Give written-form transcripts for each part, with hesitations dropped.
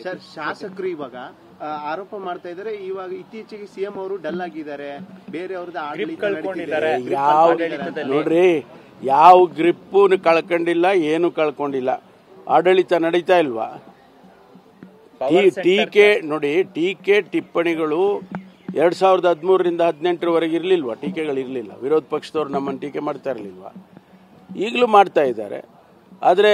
Sir, ಶಾಸಕರು ಇವಾಗ ಆರೋಪ ಮಾಡ್ತಾ ಇದ್ದಾರೆ, ಇವಾಗ ಇತ್ತೀಚೆಗೆ ಸಿಎಂ ಅವರು ಡಲ್ ಆಗಿದ್ದಾರೆ, ಬೇರೆ ಅವ್ರದ್ದು ಆಡಳಿತ ನೋಡ್ರಿ, ಯಾವ ಗ್ರಿಪ್ಪು ಕಳ್ಕೊಂಡಿಲ್ಲ, ಏನು ಕಳ್ಕೊಂಡಿಲ್ಲ, ಆಡಳಿತ ನಡೀತಾ ಇಲ್ವಾ? ಟೀಕೆ ನೋಡಿ, ಟೀಕೆ ಟಿಪ್ಪಣಿಗಳು 2013ರಿಂದ 2018ರವರೆಗೆ ಇರ್ಲಿಲ್ವಾ? ಟೀಕೆಗಳಿರ್ಲಿಲ್ಲ. ವಿರೋಧ ಪಕ್ಷದವ್ರು ನಮ್ಮನ್ನು ಟೀಕೆ ಮಾಡ್ತಾ ಇರ್ಲಿಲ್ವಾ? ಈಗಲೂ ಮಾಡ್ತಾ ಇದ್ದಾರೆ. ಆದರೆ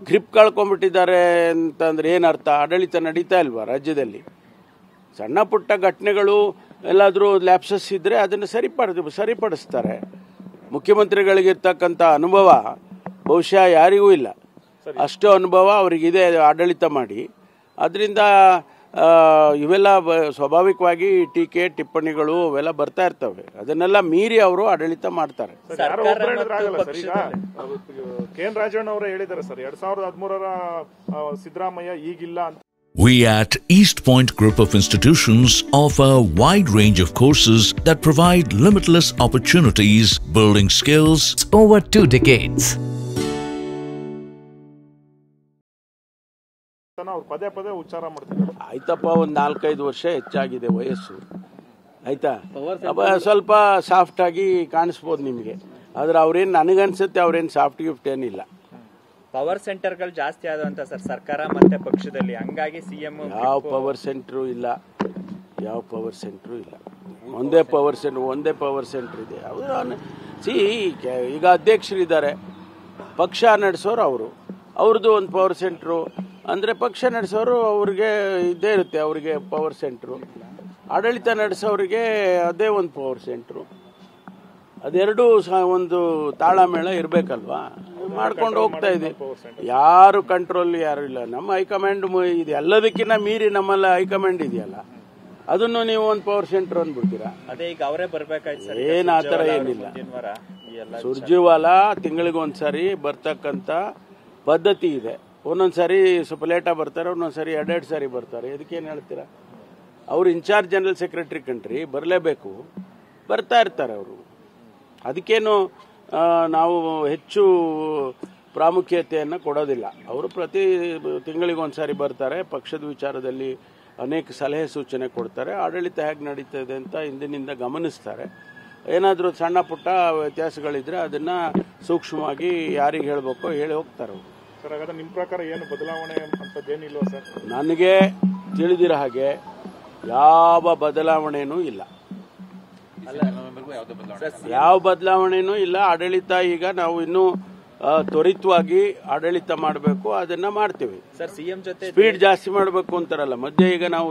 ಗ್ರಿಪ್ ಕಳ್ಕೊಂಡ್ಬಿಟ್ಟಿದ್ದಾರೆ ಅಂತಂದ್ರೆ ಏನರ್ಥ? ಆಡಳಿತ ನಡೀತಾ ಇಲ್ವಾ ರಾಜ್ಯದಲ್ಲಿ? ಸಣ್ಣ ಪುಟ್ಟ ಘಟನೆಗಳು ಎಲ್ಲಾದರೂ ಲ್ಯಾಪ್ಸಸ್ ಇದ್ರೆ ಅದನ್ನು ಸರಿಪಡಿಸ್ತಾರೆ. ಮುಖ್ಯಮಂತ್ರಿಗಳಿಗಿರ್ತಕ್ಕಂಥ ಅನುಭವ ಬಹುಶಃ ಯಾರಿಗೂ ಇಲ್ಲ, ಅಷ್ಟು ಅನುಭವ ಅವರಿಗಿದೆ ಆಡಳಿತ ಮಾಡಿ. ಅದರಿಂದ ಇವೆಲ್ಲ ಸ್ವಾಭಾವಿಕವಾಗಿ ಟೀಕೆ ಟಿಪ್ಪಣಿಗಳು ಅವೆಲ್ಲ ಬರ್ತಾ ಇರ್ತವೆ. ಅದನ್ನೆಲ್ಲ ಮೀರಿ ಅವರು ಆಡಳಿತ ಮಾಡ್ತಾರೆ. ಕೆ.ಎನ್. ರಾಜಣ್ಣ ಅವರು ಹೇಳಿದ್ದಾರೆ ಸರ್, 2013ರ ಸಿದ್ದರಾಮಯ್ಯ ಈಗಿಲ್ಲ ಅಂತ. We at East Point Group of Institutions offer a wide range of courses that provide limitless opportunities, building skills over 2 decades. ಪದೇ ಪದೇ ಉಚ್ಚಾರ ಮಾಡ್ತಾರೆ. ಆಯ್ತಪ್ಪ, ಒಂದು 4-5 ವರ್ಷ ಹೆಚ್ಚಾಗಿದೆ ವಯಸ್ಸು, ಆಯ್ತಾ? ಸ್ವಲ್ಪ ಸಾಫ್ಟ್ ಆಗಿ ಕಾಣಿಸ್ಬೋದು ನಿಮಗೆ. ಆದ್ರೆ ಅವ್ರೇನು, ನನಗನ್ಸುತ್ತೆ ಅವ್ರೇನು ಸಾಫ್ಟ್ ಗಿಫ್ಟ್ ಏನಿಲ್ಲ. ಪವರ್ ಸೆಂಟರ್ಗಳು ಜಾಸ್ತಿ ಆದಂತ ಸರ್ ಸರ್ಕಾರ ಮತ್ತೆ ಪಕ್ಷದಲ್ಲಿ, ಹಂಗಾಗಿ ಸಿಎಂ ಯಾವ ಪವರ್ ಸೆಂಟ್ರು ಇಲ್ಲ, ಯಾವ ಪವರ್ ಸೆಂಟ್ರು ಇಲ್ಲ. ಒಂದೇ ಪವರ್ ಸೆಂಟರ್ ಇದೆ. ಈಗ ಅಧ್ಯಕ್ಷರಿದ್ದಾರೆ, ಪಕ್ಷ ನಡೆಸೋರು ಅವ್ರದ್ದು ಒಂದು ಪವರ್ ಸೆಂಟ್ರು. ಅಂದರೆ ಪಕ್ಷ ನಡೆಸೋರು ಅವ್ರಿಗೆ ಇದ್ದೇ ಇರುತ್ತೆ, ಅವ್ರಿಗೆ ಪವರ್ ಸೆಂಟ್ರು. ಆಡಳಿತ ನಡೆಸೋರಿಗೆ ಅದೇ ಒಂದು ಪವರ್ ಸೆಂಟ್ರು. ಅದೆರಡೂ ಒಂದು ತಾಳಮೇಳ ಇರಬೇಕಲ್ವಾ? ಮಾಡ್ಕೊಂಡು ಹೋಗ್ತಾ ಇದೆ. ಯಾರು ಕಂಟ್ರೋಲ್ ಯಾರು ಇಲ್ಲ. ನಮ್ಮ ಹೈಕಮಾಂಡ್ ಇದೆ, ಎಲ್ಲದಕ್ಕಿಂತ ಮೀರಿ ನಮ್ಮಲ್ಲ ಹೈಕಮಾಂಡ್ ಇದೆಯಲ್ಲ, ಅದನ್ನು ನೀವು ಒಂದು ಪವರ್ ಸೆಂಟರ್ ಅಂದ್ಬಿಡ್ತೀರಾ? ಅದೇ ಈಗ ಅವರೇ ಬರ್ಬೇಕಾಯ್ತು. ಏನ್ ಆತರ ಏನಿಲ್ಲ. ಸುರ್ಜಿವಾಲಾ ತಿಂಗಳಿಗೊಂದ್ಸರಿ ಬರ್ತಕ್ಕಂಥ ಪದ್ಧತಿ ಇದೆ. ಒಂದೊಂದ್ಸರಿ ಸ್ವಲ್ಪ ಲೇಟಾಗಿ ಬರ್ತಾರೆ, ಒಂದೊಂದ್ಸರಿ 2 ಸಾರಿ ಬರ್ತಾರೆ. ಇದಕ್ಕೇನು ಹೇಳ್ತೀರಾ? ಅವ್ರು ಇನ್ಚಾರ್ಜ್ ಜನರಲ್ ಸೆಕ್ರೆಟರಿ ಕಂಟ್ರಿ, ಬರಲೇಬೇಕು, ಬರ್ತಾ ಇರ್ತಾರೆ ಅವರು. ಅದಕ್ಕೇನು ನಾವು ಹೆಚ್ಚು ಪ್ರಾಮುಖ್ಯತೆಯನ್ನು ಕೊಡೋದಿಲ್ಲ. ಅವರು ಪ್ರತಿ ತಿಂಗಳಿಗೊಂದ್ಸಾರಿ ಬರ್ತಾರೆ, ಪಕ್ಷದ ವಿಚಾರದಲ್ಲಿ ಅನೇಕ ಸಲಹೆ ಸೂಚನೆ ಕೊಡ್ತಾರೆ, ಆಡಳಿತ ಹೇಗೆ ನಡೀತದೆ ಅಂತ ಹಿಂದಿನಿಂದ ಗಮನಿಸ್ತಾರೆ. ಏನಾದರೂ ಸಣ್ಣ ಪುಟ್ಟ ವ್ಯತ್ಯಾಸಗಳಿದ್ರೆ ಅದನ್ನ ಸೂಕ್ಷ್ಮವಾಗಿ ಯಾರಿಗೆ ಹೇಳಬೇಕೋ ಹೇಳಿ ಹೋಗ್ತಾರೆ ಅವರು. ಸರ್, ಹಾಗಾದ್ರೆ ನಿಮ್ಮ ಪ್ರಕಾರ ಏನು ಬದಲಾವಣೆ ಅಂತದ್ದೇನಿಲ್ವಾ ಸರ್? ನನಗೆ ತಿಳಿದಿರೋ ಹಾಗೆ ಯಾವ ಬದಲಾವಣೆನೂ ಇಲ್ಲ. ಯಾವ ಬದಲಾವಣೆನೂ ಇಲ್ಲ. ಆಡಳಿತ ಈಗ ನಾವು ಇನ್ನೂ ತ್ವರಿತವಾಗಿ ಆಡಳಿತ ಮಾಡಬೇಕು, ಅದನ್ನ ಮಾಡ್ತೀವಿ. ಸರ್, ಸಿಎಂ ಜೊತೆ ಸ್ಪೀಡ್ ಜಾಸ್ತಿ ಮಾಡಬೇಕು ಅಂತಾರಲ್ಲ. ಮಧ್ಯೆ ಈಗ ನಾವು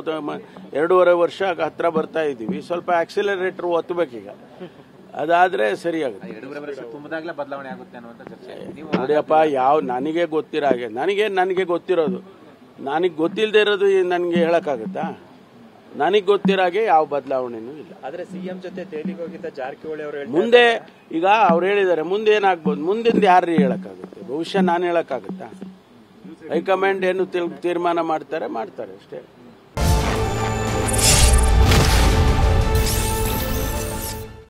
2.5 ವರ್ಷ ಹತ್ರ ಬರ್ತಾ ಇದ್ದೀವಿ, ಸ್ವಲ್ಪ ಆಕ್ಸಿಲರೇಟರ್ ಒತ್ತಬೇಕೀಗ. ಅದಾದ್ರೆ ಸರಿಯಾಗುತ್ತೆ. ನೋಡಿಯಪ್ಪ, ನನಗೆ ಗೊತ್ತಿರೋ ಹಾಗೆ, ನನಗೆ ಗೊತ್ತಿರೋದು, ನನಗೆ ಗೊತ್ತಿಲ್ಲದೆ ಇರೋದು ನನಗೆ ಹೇಳಕ್ಕಾಗತ್ತಾ? ನನಗೆ ಗೊತ್ತಿರೋ ಹಾಗೆ ಯಾವ ಬದಲಾವಣೆನೂ ಇಲ್ಲ. ಆದ್ರೆ ಸಿಎಂ ಜೊತೆ ದೆಹಲಿಗೆ ಹೋಗಿದ್ದ ಜಾರಕಿಹೊಳಿ ಅವರು ಮುಂದೆ ಈಗ ಅವ್ರು ಹೇಳಿದ್ದಾರೆ, ಮುಂದೆ ಏನಾಗ್ಬೋದು, ಮುಂದಿಂದ ಯಾರು ಹೇಳಕ್ಕಾಗುತ್ತೆ? ಬಹುಶಃ ನಾನು ಹೇಳಕ್ಕಾಗತ್ತಾ? ಹೈಕಮಾಂಡ್ ಏನು ತೀರ್ಮಾನ ಮಾಡ್ತಾರೆ ಅಷ್ಟೇ.